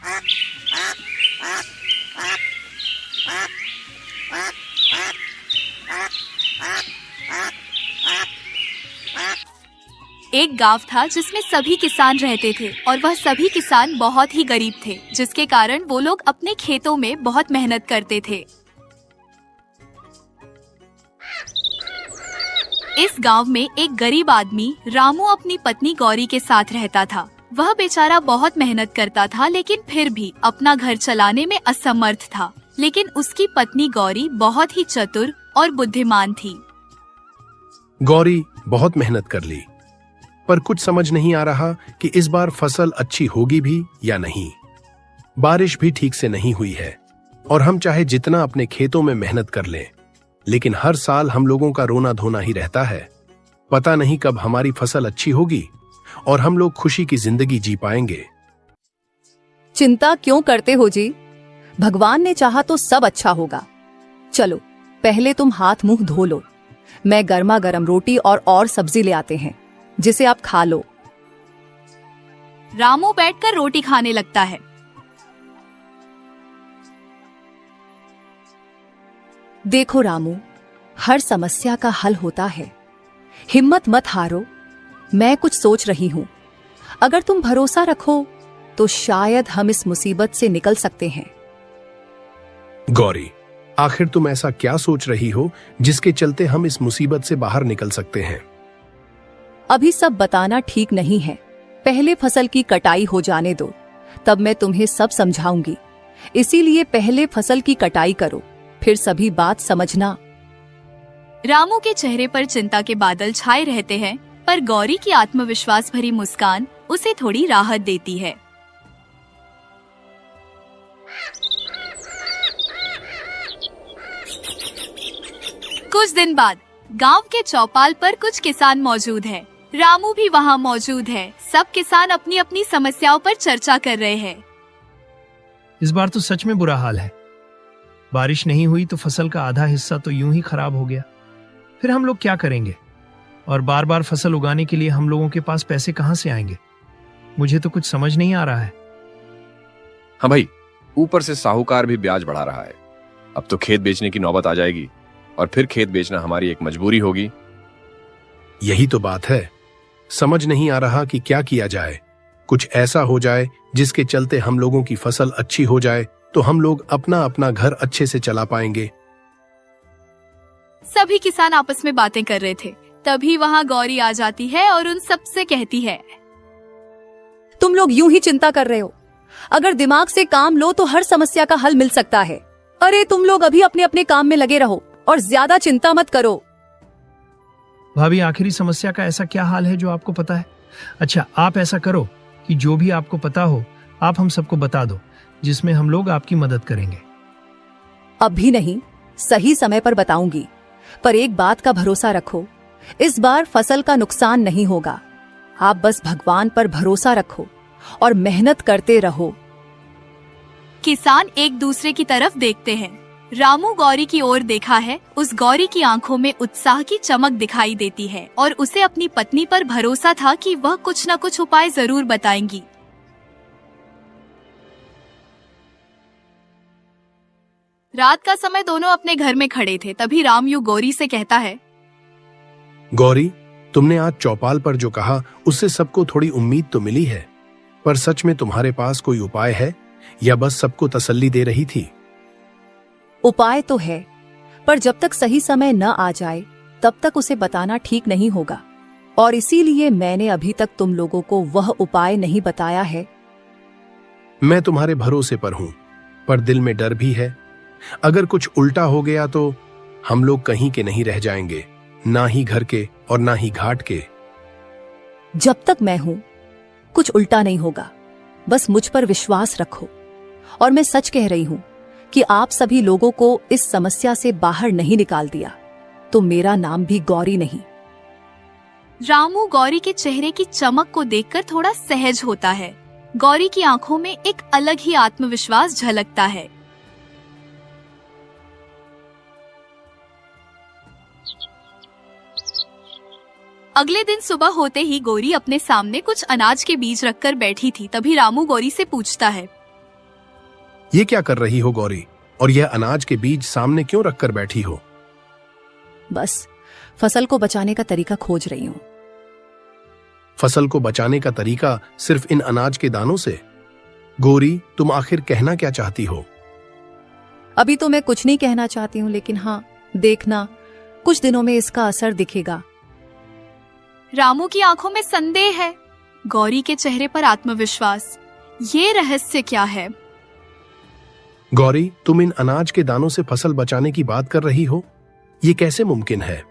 एक गांव था जिसमें सभी किसान रहते थे और वह सभी किसान बहुत ही गरीब थे, जिसके कारण वो लोग अपने खेतों में बहुत मेहनत करते थे। इस गांव में एक गरीब आदमी रामू अपनी पत्नी गौरी के साथ रहता था। वह बेचारा बहुत मेहनत करता था, लेकिन फिर भी अपना घर चलाने में असमर्थ था। लेकिन उसकी पत्नी गौरी बहुत ही चतुर और बुद्धिमान थी। गौरी बहुत मेहनत कर ली, पर कुछ समझ नहीं आ रहा कि इस बार फसल अच्छी होगी भी या नहीं। बारिश भी ठीक से नहीं हुई है और हम चाहे जितना अपने खेतों में मेहनत कर लें, लेकिन हर साल हम लोगों का रोना धोना ही रहता है। पता नहीं कब हमारी फसल अच्छी होगी और हम लोग खुशी की जिंदगी जी पाएंगे। चिंता क्यों करते हो जी? भगवान ने चाहा तो सब अच्छा होगा। चलो पहले तुम हाथ मुंह धो लो, मैं गर्मा गर्म रोटी और सब्जी ले आते हैं जिसे आप खा लो। रामू बैठकर रोटी खाने लगता है। देखो रामू, हर समस्या का हल होता है, हिम्मत मत हारो। मैं कुछ सोच रही हूँ, अगर तुम भरोसा रखो तो शायद हम इस मुसीबत से निकल सकते हैं। गौरी, आखिर तुम ऐसा क्या सोच रही हो जिसके चलते हम इस मुसीबत से बाहर निकल सकते हैं? अभी सब बताना ठीक नहीं है, पहले फसल की कटाई हो जाने दो, तब मैं तुम्हें सब समझाऊंगी। इसीलिए पहले फसल की कटाई करो, फिर सभी बात समझना। रामू के चेहरे पर चिंता के बादल छाए रहते हैं, पर गौरी की आत्मविश्वास भरी मुस्कान उसे थोड़ी राहत देती है। कुछ दिन बाद गांव के चौपाल पर कुछ किसान मौजूद हैं। रामू भी वहां मौजूद है। सब किसान अपनी अपनी समस्याओं पर चर्चा कर रहे हैं। इस बार तो सच में बुरा हाल है। बारिश नहीं हुई तो फसल का आधा हिस्सा तो यूं ही खराब हो गया। फिर हम लोग क्या करेंगे? और बार बार फसल उगाने के लिए हम लोगों के पास पैसे कहां से आएंगे? मुझे तो कुछ समझ नहीं आ रहा है। हाँ भाई, ऊपर से साहूकार भी ब्याज बढ़ा रहा है। अब तो खेत बेचने की नौबत आ जाएगी और फिर खेत बेचना हमारी एक मजबूरी होगी। यही तो बात है, समझ नहीं आ रहा कि क्या किया जाए। कुछ ऐसा हो जाए जिसके चलते हम लोगों की फसल अच्छी हो जाए, तो हम लोग अपना अपना घर अच्छे से चला पाएंगे। सभी किसान आपस में बातें कर रहे थे, तभी वहां गौरी आ जाती है और उन सबसे कहती है, तुम लोग यूं ही चिंता कर रहे हो, अगर दिमाग से काम लो तो हर समस्या का हल मिल सकता है। अरे तुम लोग अभी अपने अपने काम में लगे रहो और ज्यादा चिंता मत करो। भाभी, आखिरी समस्या का ऐसा क्या हाल है जो आपको पता है? अच्छा, आप ऐसा करो कि जो भी आपको पता हो आप हम सबको बता दो, जिसमें हम लोग आपकी मदद करेंगे। अभी नहीं, सही समय पर बताऊंगी, पर एक बात का भरोसा रखो, इस बार फसल का नुकसान नहीं होगा। आप बस भगवान पर भरोसा रखो और मेहनत करते रहो। किसान एक दूसरे की तरफ देखते हैं। रामू गौरी की ओर देखा है। उस गौरी की आंखों में उत्साह की चमक दिखाई देती है और उसे अपनी पत्नी पर भरोसा था कि वह कुछ न कुछ उपाय जरूर बताएंगी। रात का समय दोनों अपने घर में खड़े थे, तभी रामू गौरी से कहता है, गौरी, तुमने आज चौपाल पर जो कहा उससे सबको थोड़ी उम्मीद तो मिली है, पर सच में तुम्हारे पास कोई उपाय है या बस सबको तसल्ली दे रही थी? उपाय तो है, पर जब तक सही समय न आ जाए तब तक उसे बताना ठीक नहीं होगा, और इसीलिए मैंने अभी तक तुम लोगों को वह उपाय नहीं बताया है। मैं तुम्हारे भरोसे पर हूं, पर दिल में डर भी है। अगर कुछ उल्टा हो गया तो हम लोग कहीं के नहीं रह जाएंगे, ना ही घर के और ना ही घाट के। जब तक मैं हूं कुछ उल्टा नहीं होगा, बस मुझ पर विश्वास रखो। और मैं सच कह रही हूं कि आप सभी लोगों को इस समस्या से बाहर नहीं निकाल दिया तो मेरा नाम भी गौरी नहीं। रामू गौरी के चेहरे की चमक को देखकर थोड़ा सहज होता है। गौरी की आंखों में एक अलग ही आत्मविश्वास झलकता है। अगले दिन सुबह होते ही गौरी अपने सामने कुछ अनाज के बीज रखकर बैठी थी। तभी रामू गौरी से पूछता है, ये क्या कर रही हो गौरी? और यह अनाज के बीज सामने क्यों रखकर बैठी हो? बस फसल को बचाने का तरीका खोज रही हूं। फसल को बचाने का तरीका सिर्फ इन अनाज के दानों से? गौरी, तुम आखिर कहना क्या चाहती हो? अभी तो मैं कुछ नहीं कहना चाहती हूं, लेकिन हाँ, देखना कुछ दिनों में इसका असर दिखेगा। रामू की आंखों में संदेह है, गौरी के चेहरे पर आत्मविश्वास। ये रहस्य क्या है? गौरी, तुम इन अनाज के दानों से फसल बचाने की बात कर रही हो? ये कैसे मुमकिन है?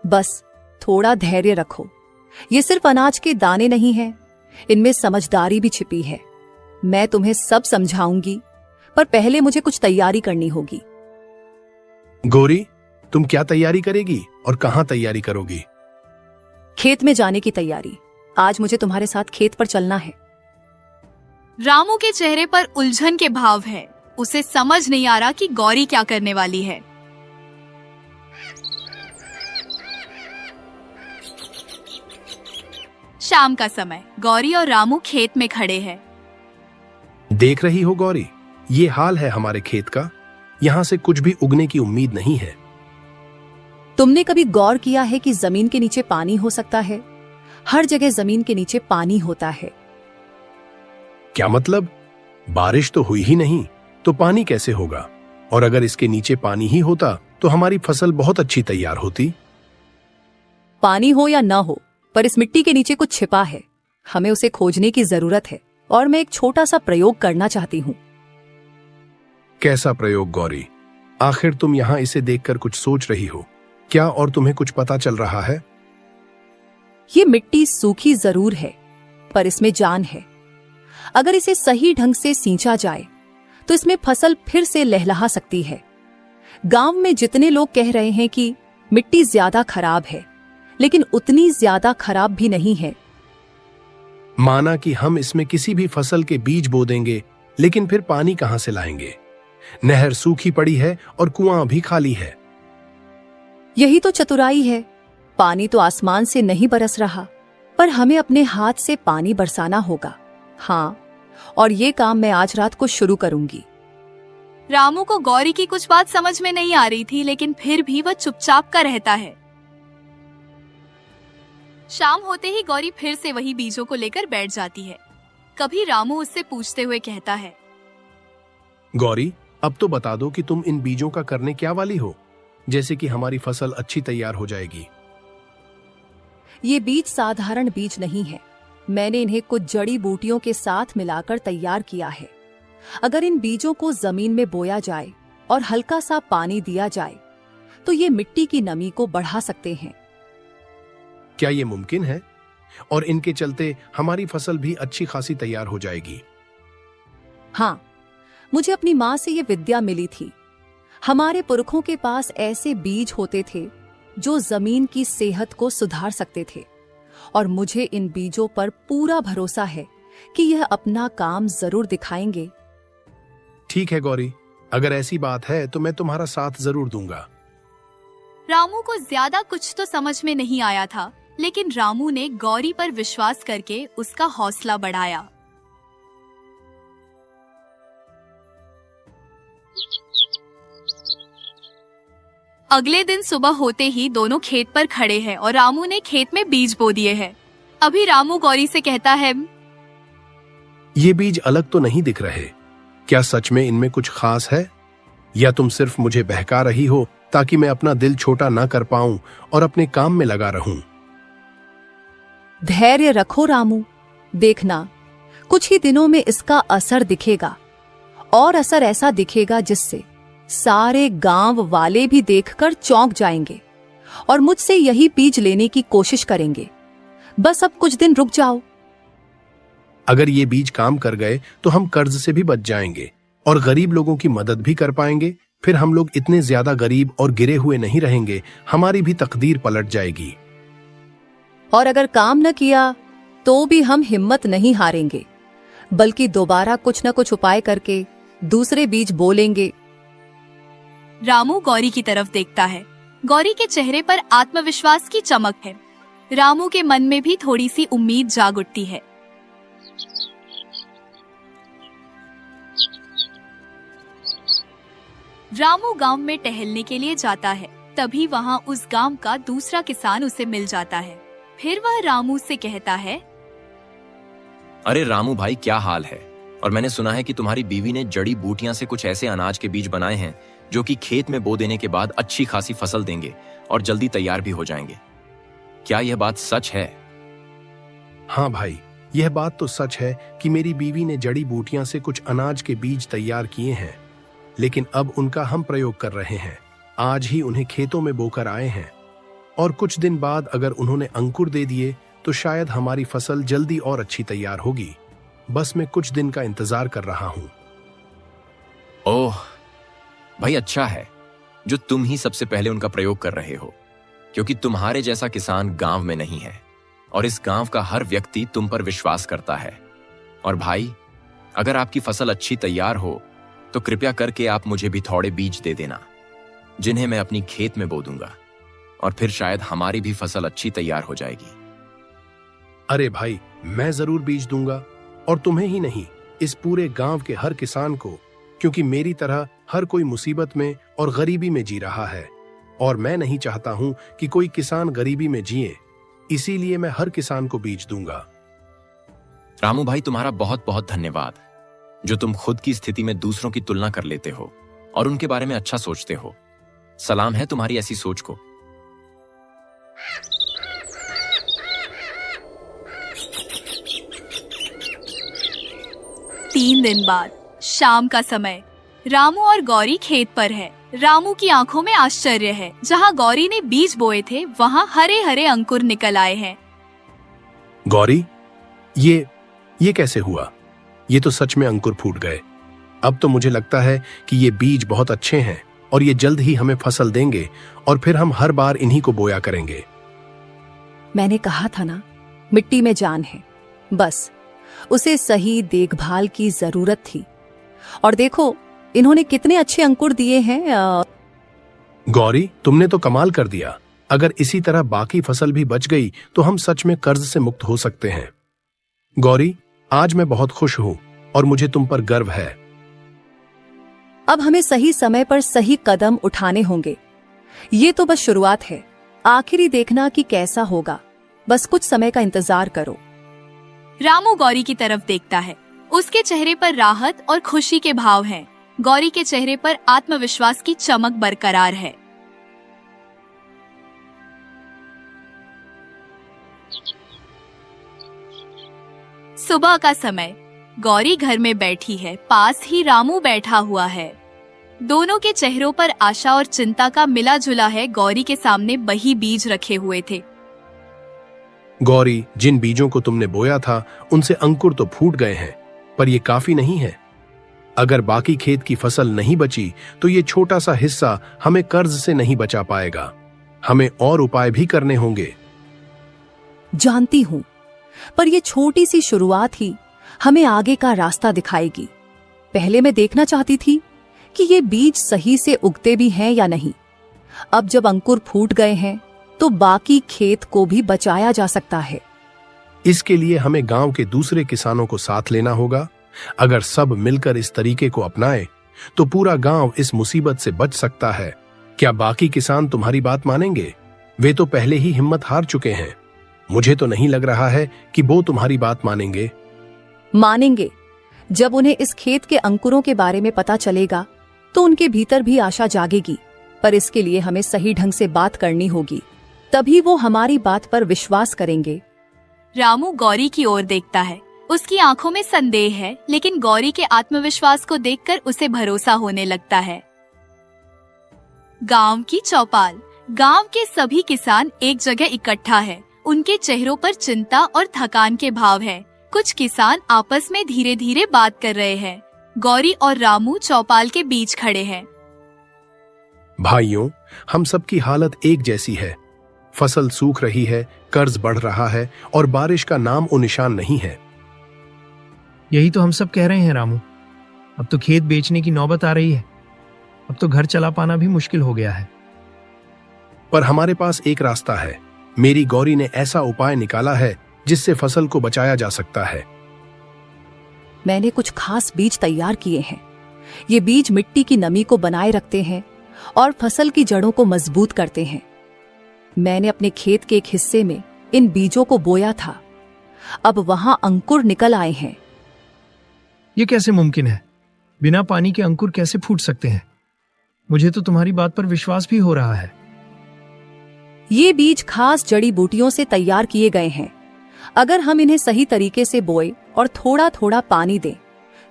बस थोड़ा धैर्य रखो। ये सिर्फ अनाज के दाने नहीं हैं, इनमें समझदारी भी छिपी है। मैं तुम्हें सब समझाऊंगी, पर पहले मुझे कुछ तैयारी करनी होगी। गौरी, तुम क्या तैयारी करेगी और कहां तैयारी करोगी? खेत में जाने की तैयारी। आज मुझे तुम्हारे साथ खेत पर चलना है। रामू के चेहरे पर उलझन के भाव है। उसे समझ नहीं आ रहा कि गौरी क्या करने वाली है। शाम का समय, गौरी और रामू खेत में खड़े हैं। देख रही हो गौरी, ये हाल है हमारे खेत का। यहां से कुछ भी उगने की उम्मीद नहीं है। तुमने कभी गौर किया है कि जमीन के नीचे पानी हो सकता है? हर जगह जमीन के नीचे पानी होता है। क्या मतलब? बारिश तो हुई ही नहीं, तो पानी कैसे होगा? और अगर इसके नीचे पानी ही होता तो हमारी फसल बहुत अच्छी तैयार होती। पानी हो या ना हो, पर इस मिट्टी के नीचे कुछ छिपा है। हमें उसे खोजने की जरूरत है, और मैं एक छोटा सा प्रयोग करना चाहती हूँ। कैसा प्रयोग गौरी? आखिर तुम यहाँ इसे देखकर कुछ सोच रही हो क्या, और तुम्हें कुछ पता चल रहा है? ये मिट्टी सूखी जरूर है, पर इसमें जान है। अगर इसे सही ढंग से सींचा जाए तो इसमें फसल फिर से लहलहा सकती है। गांव में जितने लोग कह रहे हैं कि मिट्टी ज्यादा खराब है, लेकिन उतनी ज्यादा खराब भी नहीं है। माना कि हम इसमें किसी भी फसल के बीज बो देंगे, लेकिन फिर पानी कहां से लाएंगे? नहर सूखी पड़ी है और कुआं भी खाली है। यही तो चतुराई है। पानी तो आसमान से नहीं बरस रहा, पर हमें अपने हाथ से पानी बरसाना होगा। हाँ, और ये काम मैं आज रात को शुरू करूंगी। रामू को गौरी की कुछ बात समझ में नहीं आ रही थी, लेकिन फिर भी वह चुपचाप का रहता है। शाम होते ही गौरी फिर से वही बीजों को लेकर बैठ जाती है। कभी रामू उससे पूछते हुए कहता है, गौरी, अब तो बता दो कि तुम इन बीजों का करने क्या वाली हो, जैसे कि हमारी फसल अच्छी तैयार हो जाएगी। ये बीज साधारण बीज नहीं है। मैंने इन्हें कुछ जड़ी बूटियों के साथ मिलाकर तैयार किया है। अगर इन बीजों को जमीन में बोया जाए और हल्का सा पानी दिया जाए तो ये मिट्टी की नमी को बढ़ा सकते हैं। क्या ये मुमकिन है? और इनके चलते हमारी फसल भी अच्छी खासी तैयार हो जाएगी। हाँ, मुझे अपनी माँ से ये विद्या मिली थी। हमारे पुरखों के पास ऐसे बीज होते थे जो जमीन की सेहत को सुधार सकते थे, और मुझे इन बीजों पर पूरा भरोसा है कि यह अपना काम जरूर दिखाएंगे। ठीक है गौरी, अगर ऐसी बात है तो मैं तुम्हारा साथ जरूर दूंगा। रामू को ज्यादा कुछ तो समझ में नहीं आया था, लेकिन रामू ने गौरी पर विश्वास करके उसका हौसला बढ़ाया। अगले दिन सुबह होते ही दोनों खेत पर खड़े हैं और रामू ने खेत में बीज बो दिए हैं। अभी रामू गौरी से कहता है, ये बीज अलग तो नहीं दिख रहे। क्या सच में इनमें कुछ खास है, या तुम सिर्फ मुझे बहका रही हो ताकि मैं अपना दिल छोटा ना कर पाऊं और अपने काम में लगा रहूं? धैर्य रखो रामू, देखना कुछ ही दिनों में इसका असर दिखेगा, और असर ऐसा दिखेगा जिससे सारे गांव वाले भी देखकर चौंक जाएंगे और मुझसे यही बीज लेने की कोशिश करेंगे। बस अब कुछ दिन रुक जाओ। अगर ये बीज काम कर गए तो हम कर्ज से भी बच जाएंगे और गरीब लोगों की मदद भी कर पाएंगे। फिर हम लोग इतने ज्यादा गरीब और गिरे हुए नहीं रहेंगे, हमारी भी तकदीर पलट जाएगी। और अगर काम न किया तो भी हम हिम्मत नहीं हारेंगे, बल्कि दोबारा कुछ न कुछ उपाय करके दूसरे बीज बो लेंगे। रामू गौरी की तरफ देखता है। गौरी के चेहरे पर आत्मविश्वास की चमक है। रामू के मन में भी थोड़ी सी उम्मीद जाग उठती है। रामू गांव में टहलने के लिए जाता है। तभी वहाँ उस गांव का दूसरा किसान उसे मिल जाता है। फिर वह रामू से कहता है, अरे रामू भाई, क्या हाल है? और मैंने सुना है कि तुम्हारी बीवी ने जड़ी बूटियां से कुछ ऐसे अनाज के बीज बनाए हैं जो कि खेत में बो देने के बाद अच्छी खासी फसल देंगे और जल्दी तैयार भी हो जाएंगे। क्या यह बात सच है? हाँ भाई, यह बात तो सच है कि मेरी बीवी ने जड़ी बूटियां से कुछ अनाज के बीज तैयार किए हैं, लेकिन अब उनका हम प्रयोग कर रहे हैं। आज ही उन्हें खेतों में बोकर आए हैं और कुछ दिन बाद अगर उन्होंने अंकुर दे दिए तो शायद हमारी फसल जल्दी और अच्छी तैयार होगी। बस मैं कुछ दिन का इंतजार कर रहा हूँ। ओह भाई, अच्छा है जो तुम ही सबसे पहले उनका प्रयोग कर रहे हो, क्योंकि तुम्हारे जैसा किसान गांव में नहीं है और इस गांव का हर व्यक्ति तुम पर विश्वास करता है। और भाई, अगर आपकी फसल अच्छी तैयार हो तो कृपया करके आप मुझे भी थोड़े बीज दे देना, जिन्हें मैं अपनी खेत में बो दूंगा और फिर शायद हमारी भी फसल अच्छी तैयार हो जाएगी। अरे भाई, मैं जरूर बीज दूंगा, और तुम्हें ही नहीं, इस पूरे गांव के हर किसान को, क्योंकि मेरी तरह हर कोई मुसीबत में और गरीबी में जी रहा है और मैं नहीं चाहता हूं कि कोई किसान गरीबी में जिए। इसीलिए मैं हर किसान को बीज दूंगा। रामू भाई, तुम्हारा बहुत बहुत धन्यवाद जो तुम खुद की स्थिति में दूसरों की तुलना कर लेते हो और उनके बारे में अच्छा सोचते हो। सलाम है तुम्हारी ऐसी सोच को। तीन दिन बाद शाम का समय, रामू और गौरी खेत पर है। रामू की आंखों में आश्चर्य है। जहाँ गौरी ने बीज बोए थे वहाँ हरे हरे अंकुर निकल आए हैं। गौरी, ये कैसे हुआ? ये तो सच में अंकुर फूट गए। अब तो मुझे लगता है कि ये बीज बहुत अच्छे हैं और ये जल्द ही हमें फसल देंगे और फिर हम हर बार इन्हीं को बोया करेंगे। मैंने कहा था ना, मिट्टी में जान है, बस उसे सही देखभाल की जरूरत थी। और देखो, इन्होंने कितने अच्छे अंकुर दिए हैं। गौरी, तुमने तो कमाल कर दिया। अगर इसी तरह बाकी फसल भी बच गई तो हम सच में कर्ज से मुक्त हो सकते हैं। गौरी, आज मैं बहुत खुश हूँ और मुझे तुम पर गर्व है। अब हमें सही समय पर सही कदम उठाने होंगे। ये तो बस शुरुआत है, आखिरी देखना कि कैसा होगा। बस कुछ समय का इंतजार करो। रामू गौरी की तरफ देखता है। उसके चेहरे पर राहत और खुशी के भाव हैं। गौरी के चेहरे पर आत्मविश्वास की चमक बरकरार है। सुबह का समय, गौरी घर में बैठी है। पास ही रामू बैठा हुआ है। दोनों के चेहरों पर आशा और चिंता का मिला जुला है। गौरी के सामने वही बीज रखे हुए थे। गौरी, जिन बीजों को तुमने बोया था उनसे अंकुर तो फूट गए हैं, पर ये काफी नहीं है। अगर बाकी खेत की फसल नहीं बची तो ये छोटा सा हिस्सा हमें कर्ज से नहीं बचा पाएगा। हमें और उपाय भी करने होंगे। जानती हूँ, पर ये छोटी सी शुरुआत ही हमें आगे का रास्ता दिखाएगी। पहले मैं देखना चाहती थी कि ये बीज सही से उगते भी हैं या नहीं। अब जब अंकुर फूट गए हैं तो बाकी खेत को भी बचाया जा सकता है। इसके लिए हमें गांव के दूसरे किसानों को साथ लेना होगा। अगर सब मिलकर इस तरीके को अपनाए तो पूरा गांव इस मुसीबत से बच सकता है। क्या बाकी किसान तुम्हारी बात मानेंगे? वे तो पहले ही हिम्मत हार चुके हैं। मुझे तो नहीं लग रहा है कि वो तुम्हारी बात मानेंगे। मानेंगे। जब उन्हें इस खेत के अंकुरों के बारे में पता चलेगा तो उनके भीतर भी आशा जागेगी। पर इसके लिए हमें सही ढंग से बात करनी होगी, तभी वो हमारी बात पर विश्वास करेंगे। रामू गौरी की ओर देखता है। उसकी आंखों में संदेह है, लेकिन गौरी के आत्मविश्वास को देखकर उसे भरोसा होने लगता है। गांव की चौपाल। गांव के सभी किसान एक जगह इकट्ठा है। उनके चेहरों पर चिंता और थकान के भाव है। कुछ किसान आपस में धीरे धीरे बात कर रहे हैं। गौरी और रामू चौपाल के बीच खड़े हैं। भाइयों, हम सबकी हालत एक जैसी है। फसल सूख रही है, कर्ज बढ़ रहा है और बारिश का नाम और निशान नहीं है। यही तो हम सब कह रहे हैं रामू। अब तो खेत बेचने की नौबत आ रही है। अब तो घर चला पाना भी मुश्किल हो गया है। पर हमारे पास एक रास्ता है। मेरी गौरी ने ऐसा उपाय निकाला है जिससे फसल को बचाया जा सकता है। मैंने कुछ खास बीज तैयार किए हैं। ये बीज मिट्टी की नमी को बनाए रखते हैं और फसल की जड़ों को मजबूत करते हैं। मैंने अपने खेत के एक हिस्से में इन बीजों को बोया था। अब वहां अंकुर निकल आए हैं। ये कैसे मुमकिन है? बिना पानी के अंकुर कैसे फूट सकते हैं? मुझे तो तुम्हारी बात पर विश्वास भी हो रहा है। ये बीज खास जड़ी बूटियों से तैयार किए गए हैं। अगर हम इन्हें सही तरीके से बोए और थोड़ा थोड़ा पानी दें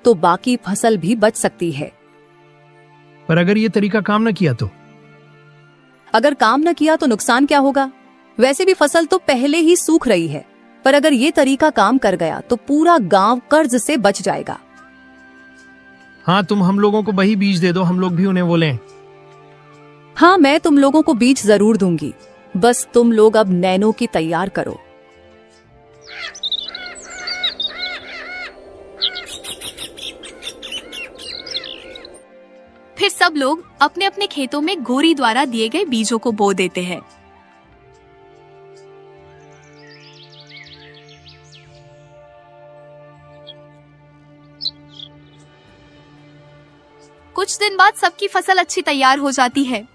तो बाकी फसल भी बच सकती है। पर अगर ये तरीका काम न किया तो? अगर काम न किया तो नुकसान क्या होगा? वैसे भी फसल तो पहले ही सूख रही है, पर अगर ये तरीका काम कर गया तो पूरा गांव कर्ज से बच जाएगा। हाँ, तुम हम लोगों को वही बीज दे दो, हम लोग भी उन्हें वो लें। हाँ, मैं तुम लोगों को बीज जरूर दूंगी, बस तुम लोग अब नैनो की तैयार करो। फिर सब लोग अपने अपने खेतों में गोरी द्वारा दिए गए बीजों को बो देते हैं। कुछ दिन बाद सबकी फसल अच्छी तैयार हो जाती है।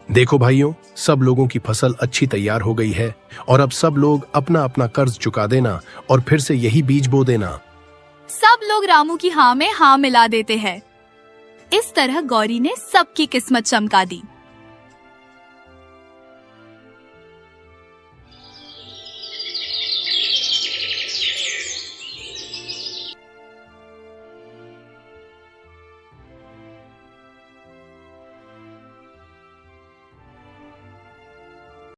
देखो भाइयों, सब लोगों की फसल अच्छी तैयार हो गई है और अब सब लोग अपना अपना कर्ज चुका देना और फिर से यही बीज बो देना। सब लोग रामू की हाँ में हाँ मिला देते हैं। इस तरह गौरी ने सबकी किस्मत चमका दी।